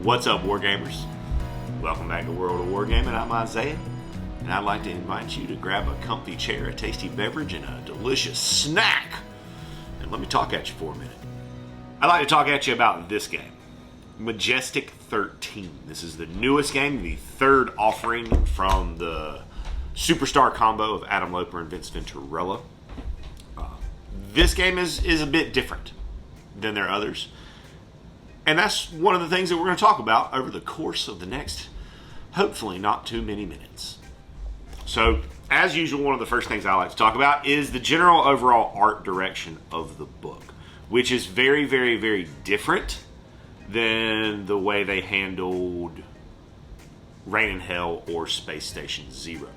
What's up, Wargamers? Welcome back to World of Wargaming. I'm Isaiah, and I'd like to invite you to grab a comfy chair, a tasty beverage, and a delicious snack, and let me talk at you for a minute. I'd like to talk at you about this game, Majestic 13. This is the newest game, the third offering from the superstar combo of Adam Loper and Vince Venturella. This game is a bit different than their others. And that's one of the things that we're going to talk about over the course of the next, hopefully not too many minutes. So, as usual, one of the first things I like to talk about is the general overall art direction of the book, which is very, very, very different than the way they handled Reign in Hell or Space Station Zero.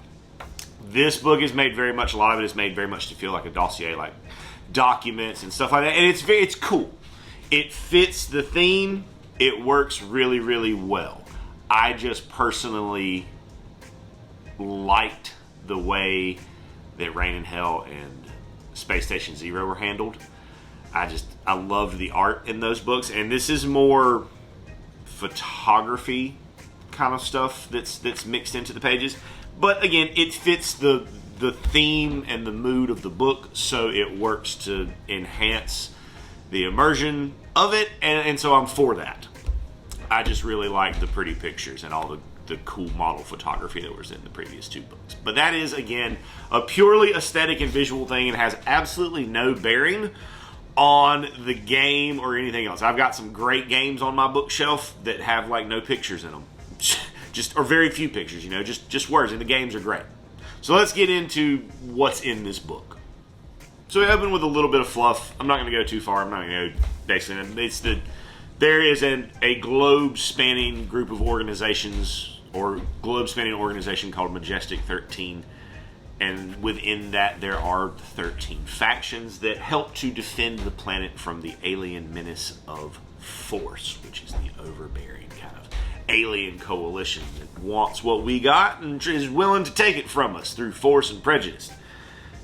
This book is made very much, a lot of it is made very much to feel like a dossier, like documents and stuff like that, and it's cool. It fits the theme. It works really, really well. I just personally liked the way that Reign in Hell and Space Station Zero were handled. I loved the art in those books, and this is more photography kind of stuff that's mixed into the pages. But again, it fits the theme and the mood of the book, so it works to enhance the immersion of it, and so I'm for that. I just really like the pretty pictures and all the cool model photography that was in the previous two books. But that is, again, a purely aesthetic and visual thing and has absolutely no bearing on the game or anything else. I've got some great games on my bookshelf that have like no pictures in them. Or very few pictures, just words, and the games are great. So let's get into what's in this book. So we open with a little bit of fluff. I'm not going to go too far. I'm not going to go basically. There is a globe-spanning group of organizations, or globe-spanning organization called Majestic 13. And within that, there are 13 factions that help to defend the planet from the alien menace of Force, which is the overbearing kind of alien coalition that wants what we got and is willing to take it from us through force and prejudice.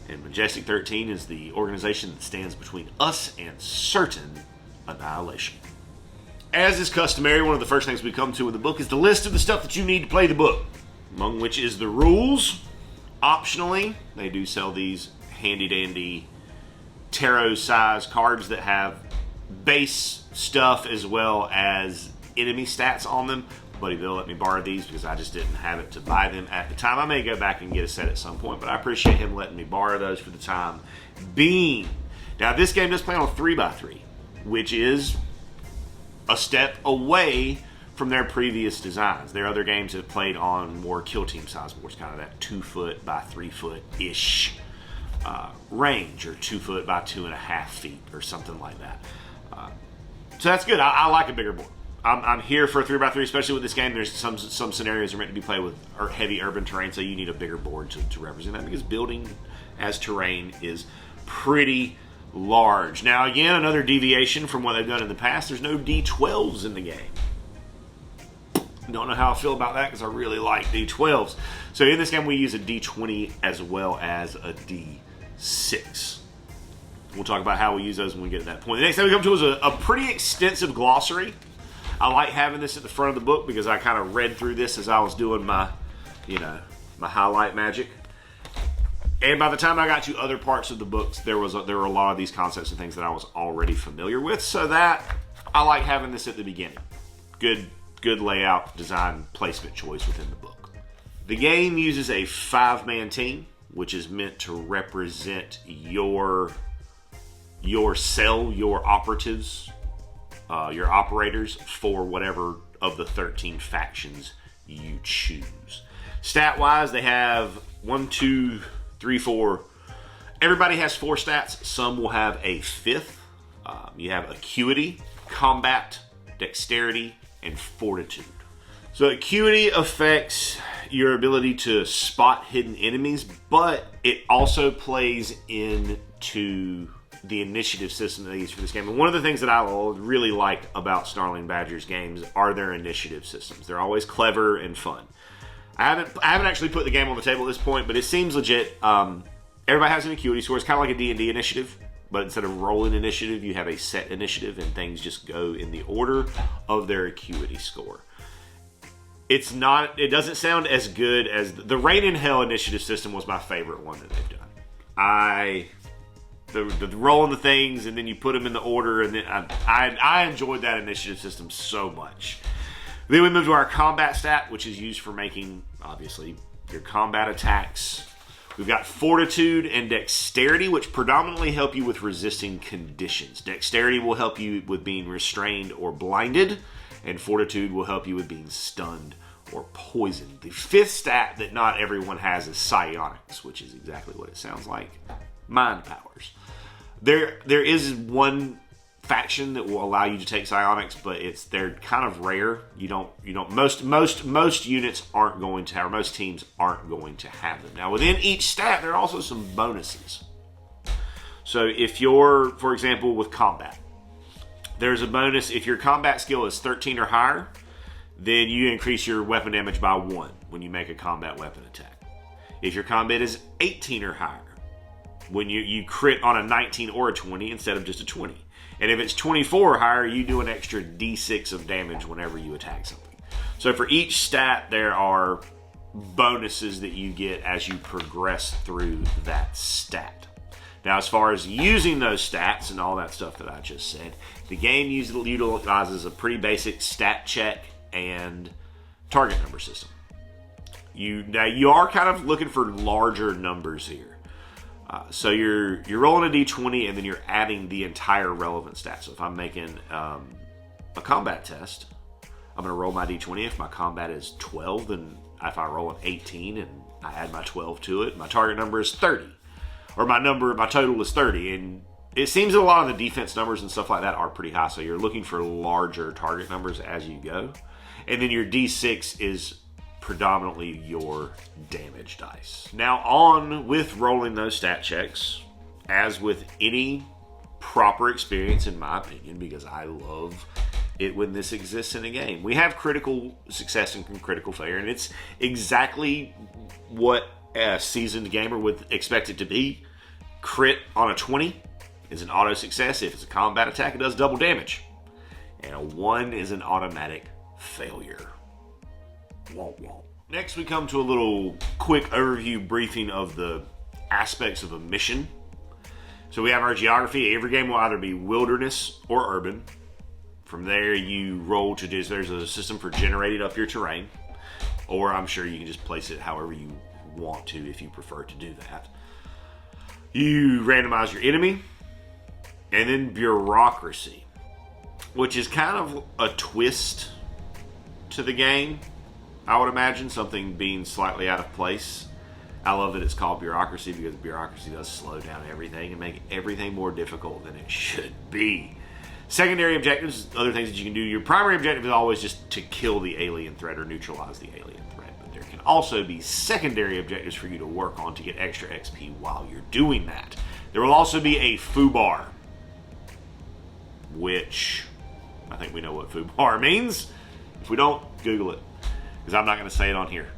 And Majestic 13 is the organization that stands between us and certain annihilation. As is customary, one of the first things we come to in the book is the list of the stuff that you need to play the book, among which is the rules. Optionally, they do sell these handy-dandy tarot-size cards that have base stuff as well as enemy stats on them. Buddy Bill let me borrow these because I just didn't have it to buy them at the time. I may go back and get a set at some point, but I appreciate him letting me borrow those for the time being. Now, this game does play on a 3x3, which is a step away from their previous designs. There are other games that played on more kill team size boards, kind of that 2 foot by 3 foot-ish range, or 2 foot by 2.5 feet, or something like that. So that's good. I like a bigger board. I'm here for a 3x3, especially with this game. There's some scenarios are meant to be played with heavy urban terrain, so you need a bigger board to represent that, because building as terrain is pretty large. Now, again, another deviation from what they've done in the past. There's no D12s in the game. Don't know how I feel about that, because I really like D12s. So in this game, we use a D20 as well as a D6. We'll talk about how we use those when we get to that point. The next thing we come to is a pretty extensive glossary. I like having this at the front of the book because I kind of read through this as I was doing my highlight magic. And by the time I got to other parts of the books, there were a lot of these concepts and things that I was already familiar with. So that I like having this at the beginning. Good layout, design, placement choice within the book. The game uses a 5-man team, which is meant to represent your cell, your operatives, your operators for whatever of the 13 factions you choose. Stat-wise, they have 1, 2, 3, 4. Everybody has 4 stats. Some will have a 5th. You have acuity, combat, dexterity, and fortitude. So acuity affects your ability to spot hidden enemies, but it also plays into the initiative system that they use for this game. And one of the things that I really like about Snarling Badger's games are their initiative systems. They're always clever and fun. I haven't actually put the game on the table at this point, but it seems legit. Everybody has an acuity score. It's kind of like a D&D initiative, but instead of rolling initiative, you have a set initiative, and things just go in the order of their acuity score. It doesn't sound as good as the Rain in Hell initiative system was my favorite one that they've done. The rolling the things and then you put them in the order, and then I enjoyed that initiative system so much. Then we move to our combat stat, which is used for making, obviously, your combat attacks. We've got Fortitude and Dexterity, which predominantly help you with resisting conditions. Dexterity will help you with being restrained or blinded, and Fortitude will help you with being stunned or poisoned. The fifth stat that not everyone has is Psionics, which is exactly what it sounds like. Mind powers. There is one faction that will allow you to take psionics, but they're kind of rare. Most units aren't going to have, or most teams aren't going to have them. Now within each stat, there are also some bonuses. So if you're, for example, with combat, there's a bonus if your combat skill is 13 or higher, then you increase your weapon damage by 1 when you make a combat weapon attack. If your combat is 18 or higher, when you crit on a 19 or a 20 instead of just a 20. And if it's 24 or higher, you do an extra d6 of damage whenever you attack something. So for each stat, there are bonuses that you get as you progress through that stat. Now, as far as using those stats and all that stuff that I just said, the game utilizes a pretty basic stat check and target number system. Now you are kind of looking for larger numbers here. So you're rolling a d20 and then you're adding the entire relevant stat. So if I'm making a combat test, I'm going to roll my d20. If my combat is 12, then if I roll an 18 and I add my 12 to it, my target number is 30. Or my total is 30. And it seems that a lot of the defense numbers and stuff like that are pretty high. So you're looking for larger target numbers as you go. And then your d6 is predominantly your damage dice. Now on with rolling those stat checks, as with any proper experience in my opinion, because I love it when this exists in a game. We have critical success and critical failure, and it's exactly what a seasoned gamer would expect it to be. Crit on a 20 is an auto success. If it's a combat attack, it does double damage. And a 1 is an automatic failure. Womp womp. Next, we come to a little quick overview briefing of the aspects of a mission. So we have our geography. Every game will either be wilderness or urban. From there, you roll to this. There's a system for generating up your terrain, or I'm sure you can just place it however you want to if you prefer to do that. You randomize your enemy, and then bureaucracy, which is kind of a twist to the game. I would imagine something being slightly out of place. I love that it's called bureaucracy because bureaucracy does slow down everything and make everything more difficult than it should be. Secondary objectives, other things that you can do. Your primary objective is always just to kill the alien threat or neutralize the alien threat. But there can also be secondary objectives for you to work on to get extra XP while you're doing that. There will also be a foobar, which I think we know what foobar means. If we don't, Google it, because I'm not going to say it on here.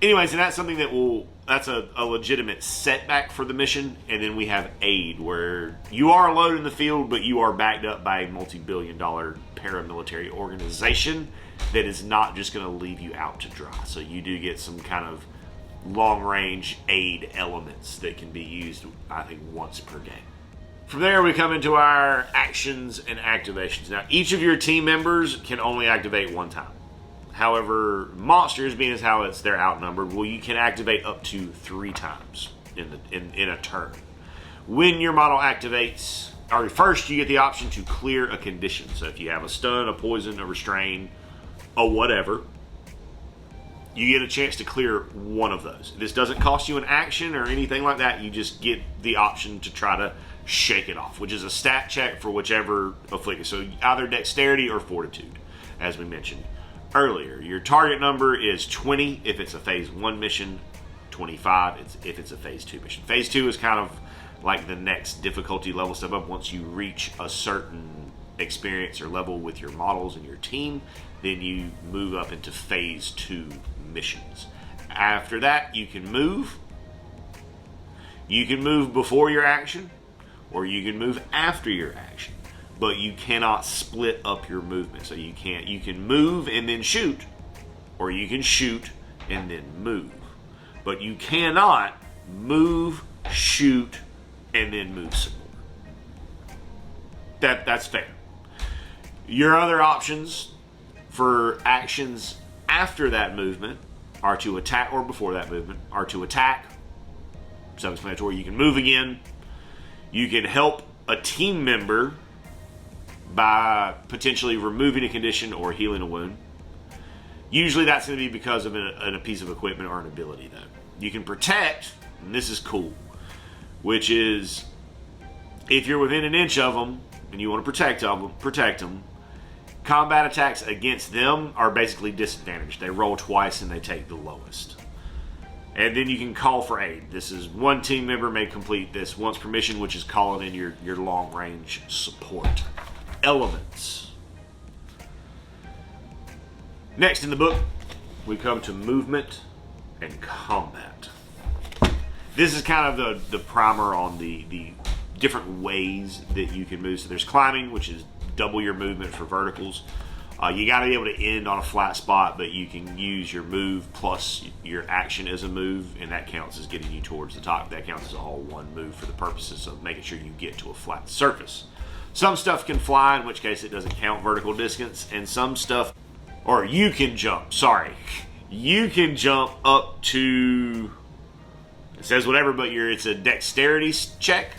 Anyways, and that's something that's a legitimate setback for the mission. And then we have aid, where you are alone in the field, but you are backed up by a multi-billion-dollar paramilitary organization that is not just going to leave you out to dry. So you do get some kind of long-range aid elements that can be used, I think, once per game. From there, we come into our actions and activations. Now, each of your team members can only activate one time. However, monsters, being as how they're outnumbered, well, you can activate up to 3 times in a turn. When your model activates, or first you get the option to clear a condition. So if you have a stun, a poison, a restrain, a whatever, you get a chance to clear one of those. This doesn't cost you an action or anything like that. You just get the option to try to shake it off, which is a stat check for whichever affliction. So either dexterity or fortitude, as we mentioned earlier. Your target number is 20 if it's a phase 1 mission, 25 if it's a phase 2 mission. Phase 2 is kind of like the next difficulty level step up. Once you reach a certain experience or level with your models and your team, then you move up into phase 2 missions. After that, you can move. You can move before your action, or you can move after your action, but you cannot split up your movement. So you can move and then shoot, or you can shoot and then move. But you cannot move, shoot, and then move some more. That's fair. Your other options for actions after that movement are to attack, or before that movement, are to attack. Self-explanatory. You can move again. You can help a team member by potentially removing a condition or healing a wound. Usually that's going to be because of a piece of equipment or an ability, though. You can protect, and this is cool, which is if you're within an inch of them and you want to protect them, combat attacks against them are basically disadvantaged. They roll twice and they take the lowest. And then you can call for aid. This is one team member may complete this once per mission, which is calling in your long-range support elements. Next in the book, we come to movement and combat. This is kind of the primer on the different ways that you can move. So there's climbing, which is double your movement for verticals. You got to be able to end on a flat spot, but you can use your move plus your action as a move, and that counts as getting you towards the top. That counts as a whole one move for the purposes of making sure you get to a flat surface. Some stuff can fly, in which case it doesn't count vertical distance, and some stuff, or you can jump, you can jump up to, it says whatever, but it's a dexterity check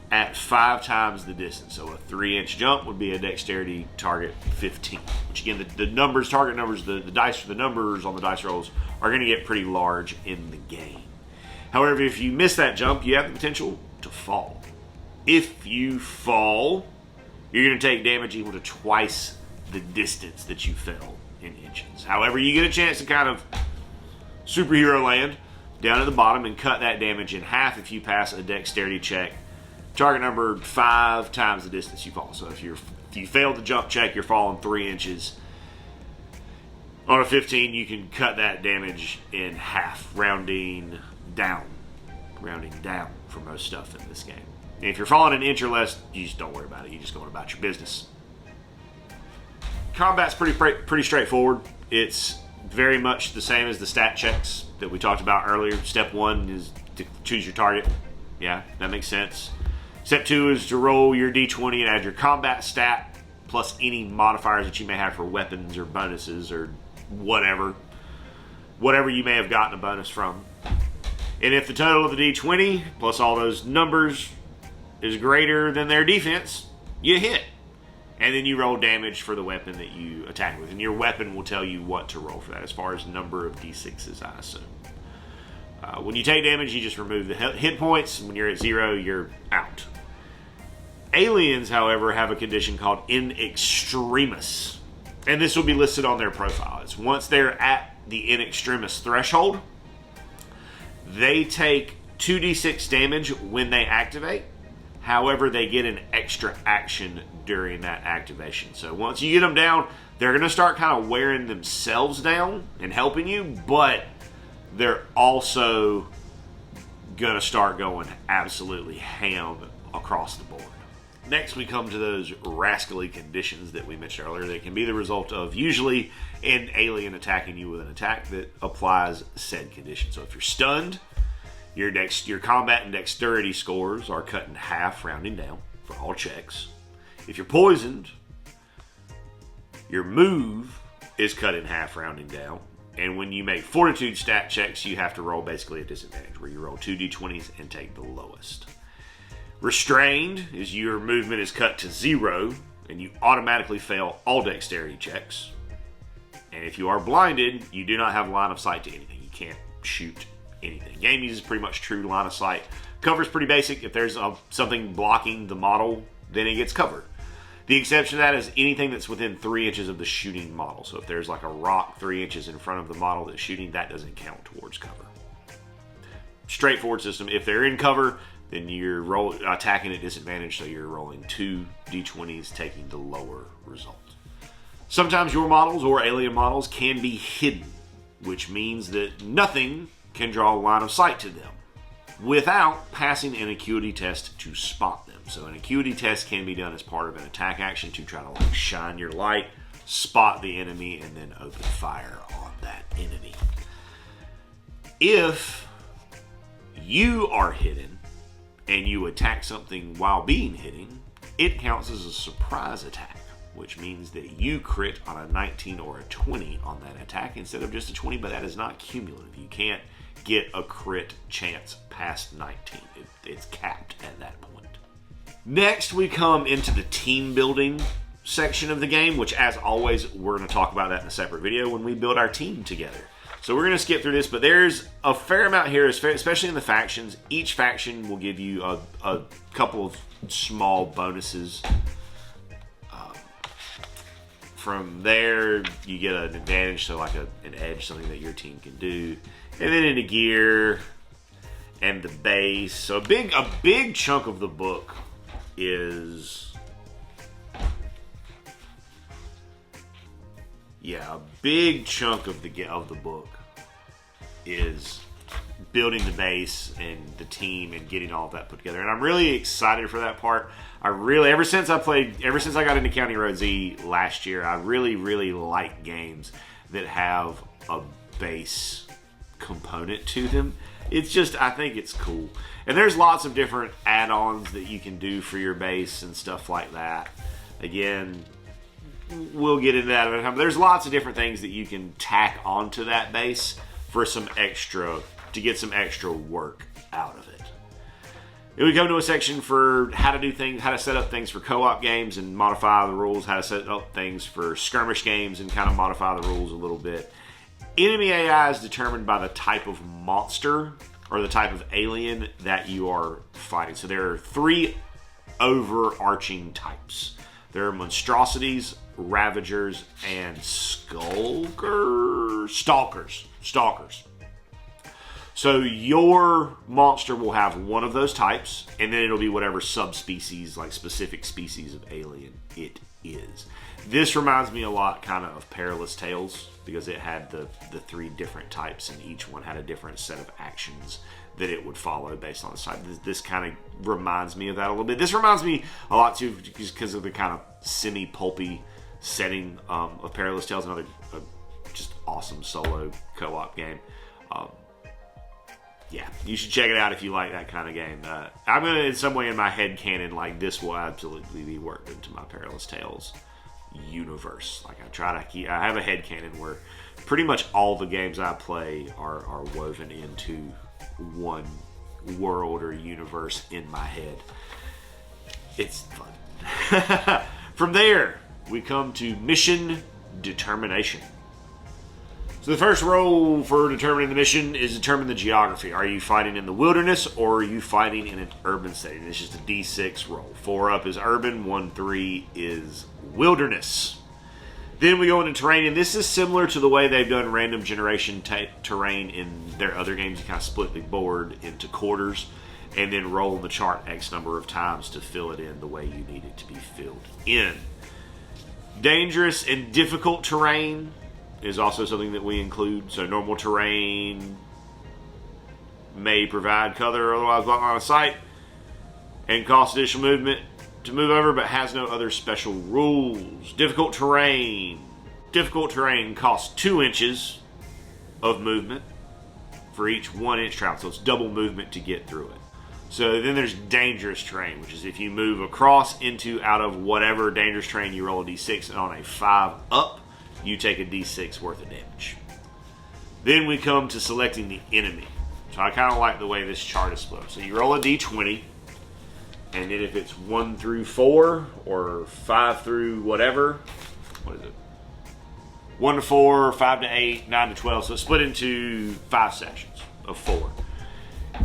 at 5 times the distance. So a 3-inch jump would be a dexterity target 15, which again, the numbers, target numbers, the dice, the numbers on the dice rolls are going to get pretty large in the game. However, if you miss that jump, you have the potential to fall. If you fall, you're going to take damage equal to twice the distance that you fell in inches. However, you get a chance to kind of superhero land down at the bottom and cut that damage in half if you pass a dexterity check. Target number 5 times the distance you fall. So if you fail the jump check, you're falling 3 inches. On a 15, you can cut that damage in half, rounding down for most stuff in this game. And if you're falling an inch or less, you just don't worry about it. You just go about your business. Combat's pretty straightforward. It's very much the same as the stat checks that we talked about earlier. Step 1 is to choose your target. Yeah, that makes sense. Step 2 is to roll your d20 and add your combat stat plus any modifiers that you may have for weapons or bonuses or whatever you may have gotten a bonus from. And if the total of the d20 plus all those numbers is greater than their defense, you hit. And then you roll damage for the weapon that you attack with. And your weapon will tell you what to roll for that as far as number of d6s, I assume. When you take damage, you just remove the hit points. When you're at 0, you're out. Aliens, however, have a condition called in extremis. And this will be listed on their profile. It's once they're at the in extremis threshold, they take 2d6 damage when they activate. However, they get an extra action during that activation. So once you get them down, they're going to start kind of wearing themselves down and helping you, but they're also going to start going absolutely ham across the board. Next, we come to those rascally conditions that we mentioned earlier. They can be the result of usually an alien attacking you with an attack that applies said condition. So if you're stunned, your combat and dexterity scores are cut in half, rounding down, for all checks. If you're poisoned, your move is cut in half, rounding down. And when you make fortitude stat checks, you have to roll basically a disadvantage, where you roll 2 d20s and take the lowest. Restrained is your movement is cut to 0, and you automatically fail all dexterity checks. And if you are blinded, you do not have line of sight to anything. You can't shoot anything. Game uses pretty much true line of sight. Cover's pretty basic. If there's something blocking the model, then it gets covered. The exception to that is anything that's within 3 inches of the shooting model. So if there's like a rock 3 inches in front of the model that's shooting, that doesn't count towards cover. Straightforward system. If they're in cover, then you're attacking at disadvantage, so you're rolling 2 d20s, taking the lower result. Sometimes your models or alien models can be hidden, which means that nothing can draw a line of sight to them. without passing an acuity test to spot them. So an acuity test can be done as part of an attack action to try to like shine your light, spot the enemy, and then open fire on that enemy. If you are hidden and you attack something while being hidden, it counts as a surprise attack, which means that you crit on a 19 or a 20 on that attack instead of just a 20, but that is not cumulative. You can't get a crit chance past 19. It's capped at that point. Next, we come into the team building section of the game, which, as always, we're going to talk about that in a separate video when we build our team together. So we're going to skip through this, but there's a fair amount here, especially in the factions. Each faction will give you a couple of small bonuses. From there, you get an advantage, so like an edge, something that your team can do. And then into gear and the base. So a big chunk of the book is... Yeah, a big chunk of the book is building the base and the team and getting all of that put together. And I'm really excited for that part. Ever since I got into County Road Z last year, I really like games that have a base component to them. It's just, I think it's cool. And there's lots of different add-ons that you can do for your base and stuff like that. Again, we'll get into that another time. There's lots of different things that you can tack onto that base for to get some extra work out of it. Then we come to a section for how to do things, how to set up things for co-op games and modify the rules, how to set up things for skirmish games and kind of modify the rules a little bit. Enemy AI is determined by the type of monster or the type of alien that you are fighting. So there are 3 overarching types. There are monstrosities, ravagers, and stalkers. So your monster will have one of those types, and then it'll be whatever subspecies, like specific species of alien it is. This reminds me a lot kind of Perilous Tales, because it had the 3 different types, and each one had a different set of actions that it would follow based on the type. This kind of reminds me of that a little bit. This reminds me a lot too, just because of the kind of semi-pulpy setting of Perilous Tales, another just awesome solo co-op game. Yeah, you should check it out if you like that kind of game. I'm going to, in some way in my head canon, like this will absolutely be worked into my Perilous Tales universe. Like I have a head canon where pretty much all the games I play are woven into one world or universe in my head. It's fun. From there, we come to mission determination. So the first role for determining the mission is determine the geography. Are you fighting in the wilderness or are you fighting in an urban setting? It's just a D6 roll. 4 up is urban, 1-3 is wilderness. Then we go into terrain, and this is similar to the way they've done random generation terrain in their other games. You kind of split the board into quarters and then roll the chart X number of times to fill it in the way you need it to be filled in. Dangerous and difficult terrain is also something that we include. So normal terrain may provide cover or otherwise block line of sight and cost additional movement to move over, but has no other special rules. Difficult terrain. Difficult terrain costs 2 inches of movement for each 1 inch travel. So it's double movement to get through it. So then there's dangerous terrain, which is if you move across, into, out of whatever dangerous terrain, you roll a d6, and on a 5 up, you take a d6 worth of damage. Then we come to selecting the enemy. So I kind of like the way this chart is split up. So you roll a d20, and then if it's 1 through 4 or 5 through whatever, what is it? 1 to 4, 5 to 8, 9 to 12. So it's split into 5 sections of 4.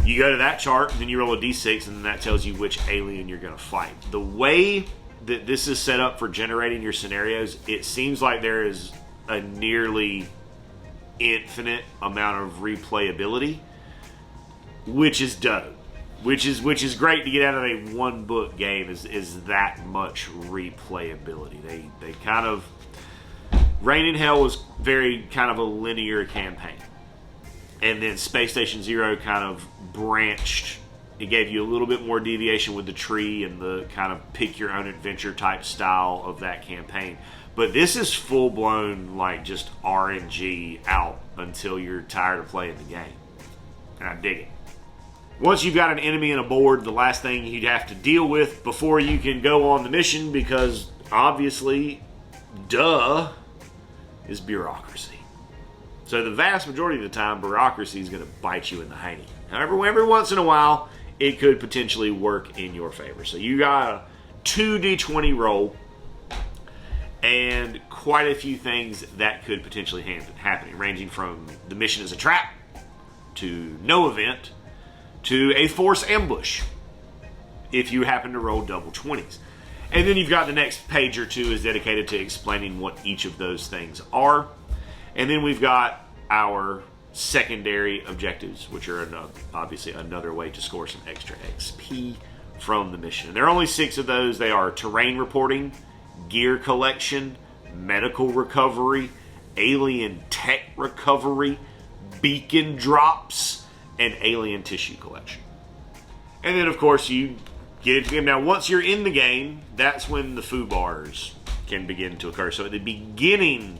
You go to that chart, and then you roll a d6, and then that tells you which alien you're going to fight. The way that this is set up for generating your scenarios, it seems like there is a nearly infinite amount of replayability, which is dope. Which is great to get out of a one book game is that much replayability. They kind of Reign in Hell was very kind of a linear campaign. And then Space Station Zero kind of branched. It gave you a little bit more deviation with the tree and the kind of pick your own adventure type style of that campaign. But this is full blown, like, just RNG out until you're tired of playing the game. And I dig it. Once you've got an enemy and a board, the last thing you'd have to deal with before you can go on the mission, because obviously, duh, is bureaucracy. So the vast majority of the time, bureaucracy is going to bite you in the hiney. However, every once in a while, it could potentially work in your favor. So you got a 2d20 roll and quite a few things that could potentially happen, ranging from the mission as a trap to no event to a force ambush if you happen to roll double 20s. And then you've got the next page or two is dedicated to explaining what each of those things are. And then we've got our secondary objectives, which are obviously another way to score some extra XP from the mission. And there are only 6 of those. They are terrain reporting, gear collection, medical recovery, alien tech recovery, beacon drops, and alien tissue collection. And then, of course, you get into the game. Now, once you're in the game, that's when the foo bars can begin to occur. So at the beginning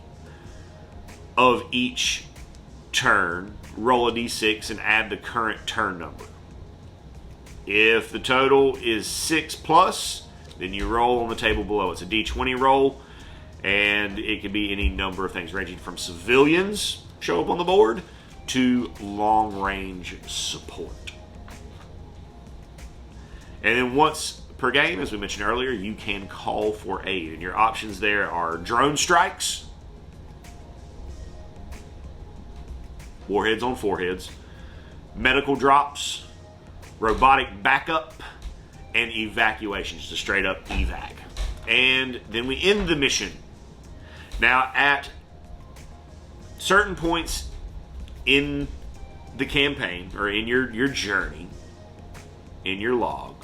of each turn, roll a d6 and add the current turn number. If the total is 6 plus, then you roll on the table below. It's a d20 roll, and it can be any number of things, ranging from civilians show up on the board to long-range support. And then once per game, as we mentioned earlier, you can call for aid. And your options there are drone strikes, warheads on foreheads, medical drops, robotic backup, and evacuation, just a straight up evac. And then we end the mission. Now, at certain points in the campaign, or in your journey, in your log,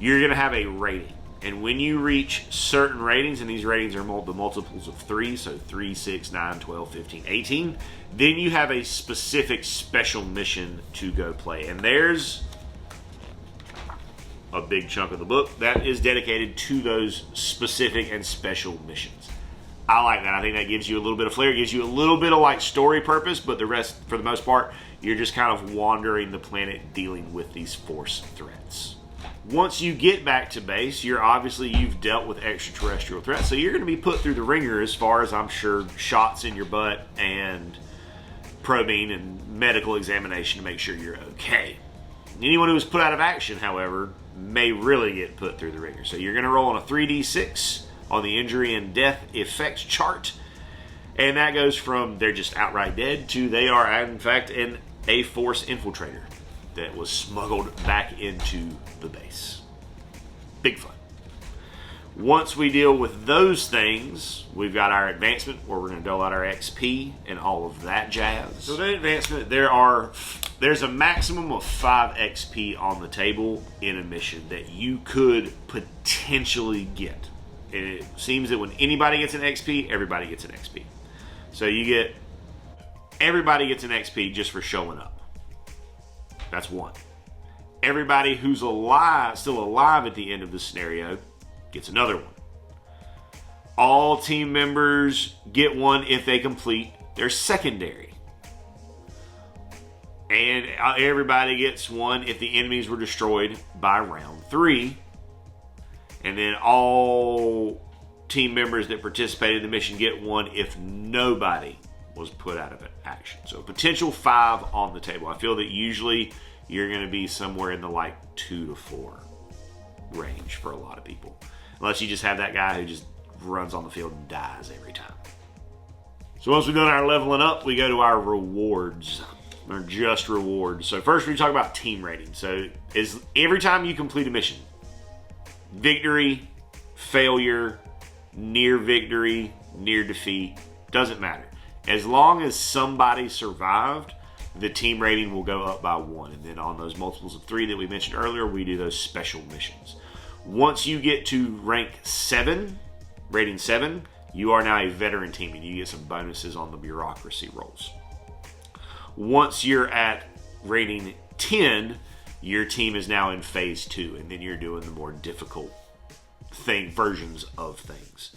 you're going to have a rating. And when you reach certain ratings, and these ratings are the multiples of 3, so 3, 6, 9, 12, 15, 18, then you have a specific special mission to go play. And there's a big chunk of the book that is dedicated to those specific and special missions. I like that. I think that gives you a little bit of flair. It gives you a little bit of like story purpose, but the rest, for the most part, you're just kind of wandering the planet dealing with these force threats. Once you get back to base, you've dealt with extraterrestrial threats, so you're going to be put through the ringer as far as, I'm sure, shots in your butt and probing and medical examination to make sure you're okay. Anyone who was put out of action, however, may really get put through the ringer. So you're going to roll on a 3d6 on the injury and death effects chart, and that goes from they're just outright dead to they are, in fact, a force infiltrator that was smuggled back into the base. Big fun. Once we deal with those things, we've got our advancement where we're going to dole out our XP and all of that jazz. So that advancement, there's a maximum of 5 XP on the table in a mission that you could potentially get. And it seems that when anybody gets an XP, everybody gets an XP. So everybody gets an XP just for showing up. That's 1. Everybody who's still alive at the end of the scenario, gets another 1. All team members get 1 if they complete their secondary. And everybody gets 1 if the enemies were destroyed by round 3. And then all team members that participated in the mission get 1 if nobody was put out of action. So potential 5 on the table. I feel that usually you're going to be somewhere in the like 2 to 4 range for a lot of people. Unless you just have that guy who just runs on the field and dies every time. So once we've done our leveling up, we go to our rewards. Or just rewards. So first we talk about team rating. So every time you complete a mission, victory, failure, near victory, near defeat, doesn't matter. As long as somebody survived, the team rating will go up by 1. And then on those multiples of 3 that we mentioned earlier, we do those special missions. Once you get to rank 7, rating 7, you are now a veteran team and you get some bonuses on the bureaucracy rolls. Once you're at rating 10, your team is now in phase 2, and then you're doing the more difficult versions of things.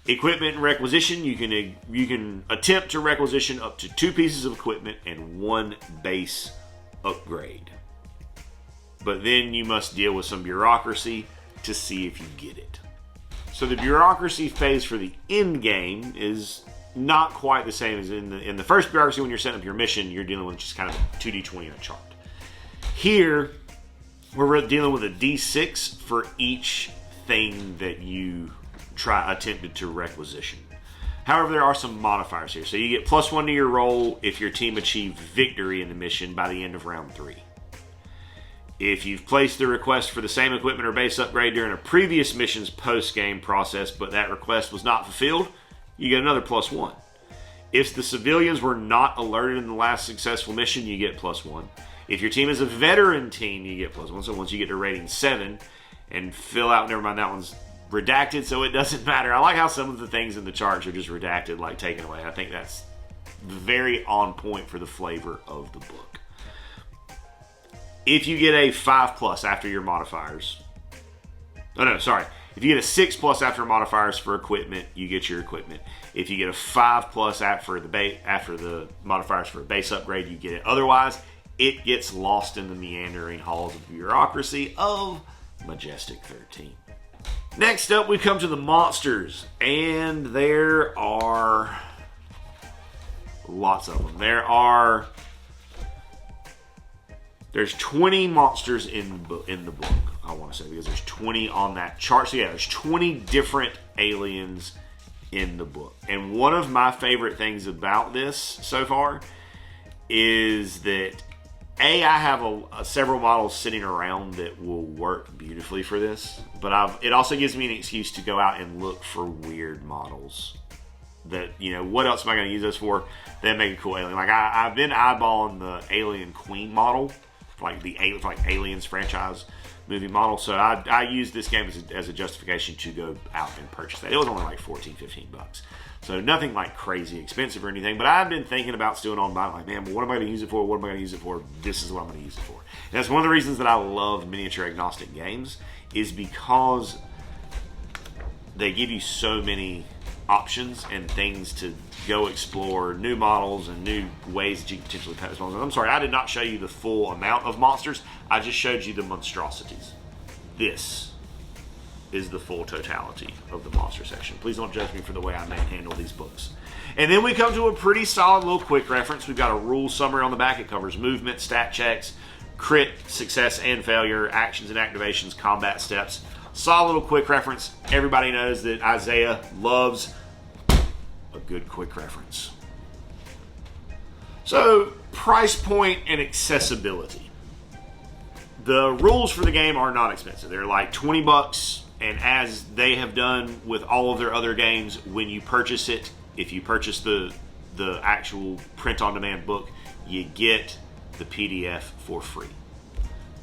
Equipment and requisition, you can attempt to requisition up to 2 pieces of equipment and 1 base upgrade. But then you must deal with some bureaucracy to see if you get it. So the bureaucracy phase for the end game is not quite the same as in the first bureaucracy. When you're setting up your mission, you're dealing with just kind of 2d20 in a chart. Here, we're dealing with a d6 for each thing that you attempted to requisition. However, there are some modifiers here. So you get +1 to your roll if your team achieved victory in the mission by the end of round 3. If you've placed the request for the same equipment or base upgrade during a previous mission's post-game process, but that request was not fulfilled, you get another +1. If the civilians were not alerted in the last successful mission, you get +1. If your team is a veteran team, you get +1. So once you get to rating 7 and fill out, never mind, that one's redacted, so it doesn't matter. I like how some of the things in the charts are just redacted, like taken away. I think that's very on point for the flavor of the book. If you get a 5+ after your modifiers, if you get a 6+ after modifiers for equipment, you get your equipment. If you get a 5+ after the modifiers for a base upgrade, you get it. Otherwise, it gets lost in the meandering halls of bureaucracy of Majestic 13. Next up, we come to the monsters, and there are lots of them. There's 20 monsters in the book, I want to say, because there's 20 on that chart. So yeah, there's 20 different aliens in the book. And one of my favorite things about this so far is that I have several models sitting around that will work beautifully for this, but it also gives me an excuse to go out and look for weird models that, what else am I going to use this for? That make a cool alien. Like I've been eyeballing the Alien Queen model, like Aliens franchise movie model. So I used this game as a justification to go out and purchase that. It was only like $14-15. So nothing like crazy expensive or anything, but I've been thinking about still on buying, like, man, but what am I going to use it for? What am I going to use it for? This is what I'm going to use it for. And that's one of the reasons that I love miniature agnostic games, is because they give you so many options and things to go explore, new models and new ways that you can potentially pet this monster. I'm sorry, I did not show you the full amount of monsters. I just showed you the monstrosities. This is the full totality of the monster section. Please don't judge me for the way I manhandle these books. And then we come to a pretty solid little quick reference. We've got a rule summary on the back. It covers movement, stat checks, crit, success and failure, actions and activations, combat steps. Solid little quick reference. Everybody knows that Isaiah loves a good quick reference. So, price point and accessibility. The rules for the game are not expensive. They're like $20, and as they have done with all of their other games, when you purchase it, if you purchase the actual print-on-demand book, you get the PDF for free.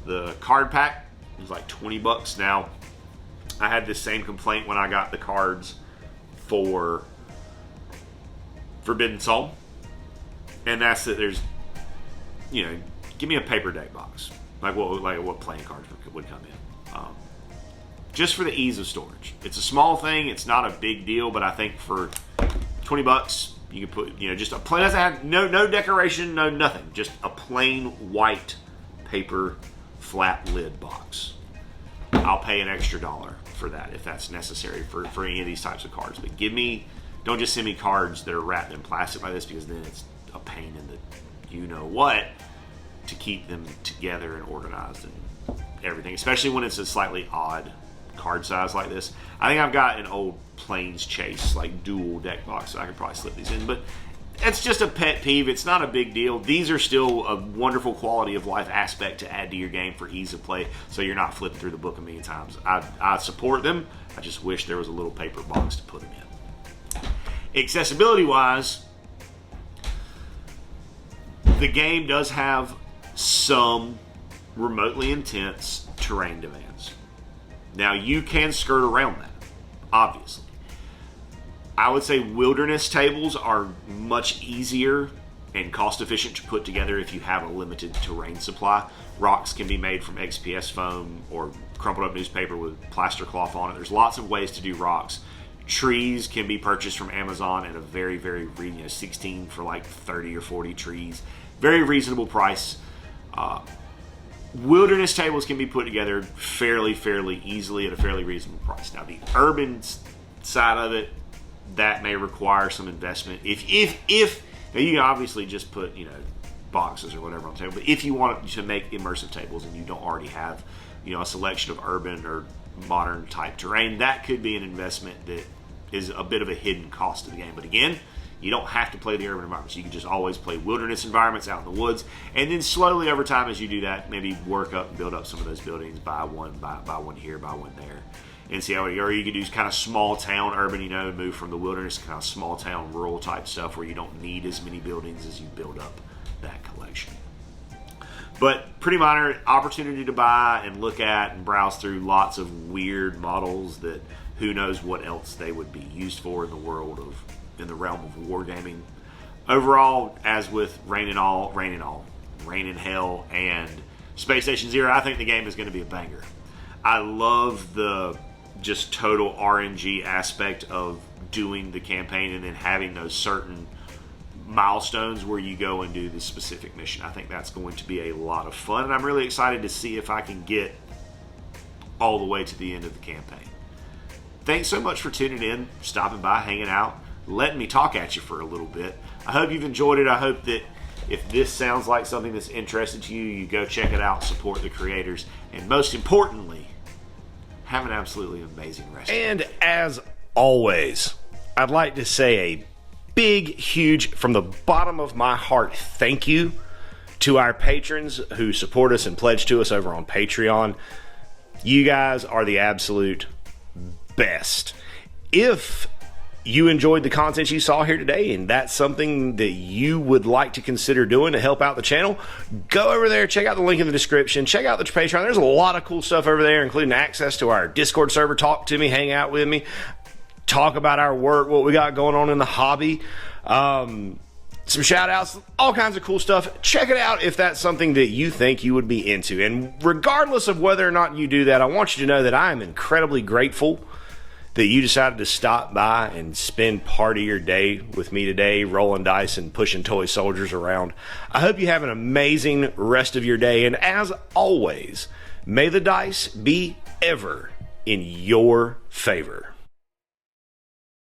The card pack is like $20. Now, I had this same complaint when I got the cards for Forbidden Soul, and that's that there's, give me a paper deck box, like what playing cards would come in, just for the ease of storage. It's a small thing, it's not a big deal, but I think for $20 you can put, just a plain, doesn't have no decoration, no nothing, just a plain white paper flat lid box. I'll pay an extra $1 for that if that's necessary for any of these types of cards. But don't just send me cards that are wrapped in plastic like this, because then it's a pain in the you-know-what to keep them together and organized and everything, especially when it's a slightly odd card size like this. I think I've got an old Plains Chase, like dual deck box, so I could probably slip these in, but it's just a pet peeve. It's not a big deal. These are still a wonderful quality of life aspect to add to your game for ease of play, so you're not flipping through the book a million times. I support them. I just wish there was a little paper box to put them in. Accessibility-wise, the game does have some remotely intense terrain demands. Now, you can skirt around that, obviously. I would say wilderness tables are much easier and cost efficient to put together if you have a limited terrain supply. Rocks can be made from XPS foam or crumpled up newspaper with plaster cloth on it. There's lots of ways to do rocks. Trees can be purchased from Amazon at a very, very, 16 for like 30 or 40 trees. Very reasonable price. Wilderness tables can be put together fairly easily at a fairly reasonable price. Now, the urban side of it, that may require some investment. If now you can obviously just put, boxes or whatever on the table, but if you want to make immersive tables and you don't already have, a selection of urban or modern type terrain, that could be an investment that is a bit of a hidden cost of the game. But again, you don't have to play the urban environments. You can just always play wilderness environments out in the woods, and then slowly over time as you do that, maybe work up and build up some of those buildings, buy one here, buy one there, and see how it, or you can do kind of small town urban, move from the wilderness to kind of small town rural type stuff where you don't need as many buildings as you build up that collection. But pretty minor opportunity to buy and look at and browse through lots of weird models that who knows what else they would be used for in the realm of wargaming. Overall, as with Reign in Hell and Space Station Zero, I think the game is going to be a banger. I love the just total RNG aspect of doing the campaign and then having those certain milestones where you go and do the specific mission. I think that's going to be a lot of fun, and I'm really excited to see if I can get all the way to the end of the campaign. Thanks so much for tuning in, stopping by, hanging out, letting me talk at you for a little bit. I hope you've enjoyed it. I hope that if this sounds like something that's interesting to you, you go check it out, support the creators, and most importantly, have an absolutely amazing rest. And as always, I'd like to say a big, huge, from the bottom of my heart, thank you to our patrons who support us and pledge to us over on Patreon. You guys are the absolute best. If you enjoyed the content you saw here today and that's something that you would like to consider doing to help out the channel, go over there, check out the link in the description, check out the Patreon. There's a lot of cool stuff over there, including access to our Discord server, talk to me, hang out with me, talk about our work, what we got going on in the hobby, some shout outs, all kinds of cool stuff. Check it out if that's something that you think you would be into. And regardless of whether or not you do that, I want you to know that I am incredibly grateful that you decided to stop by and spend part of your day with me today, rolling dice and pushing toy soldiers around. I hope you have an amazing rest of your day, and as always, may the dice be ever in your favor.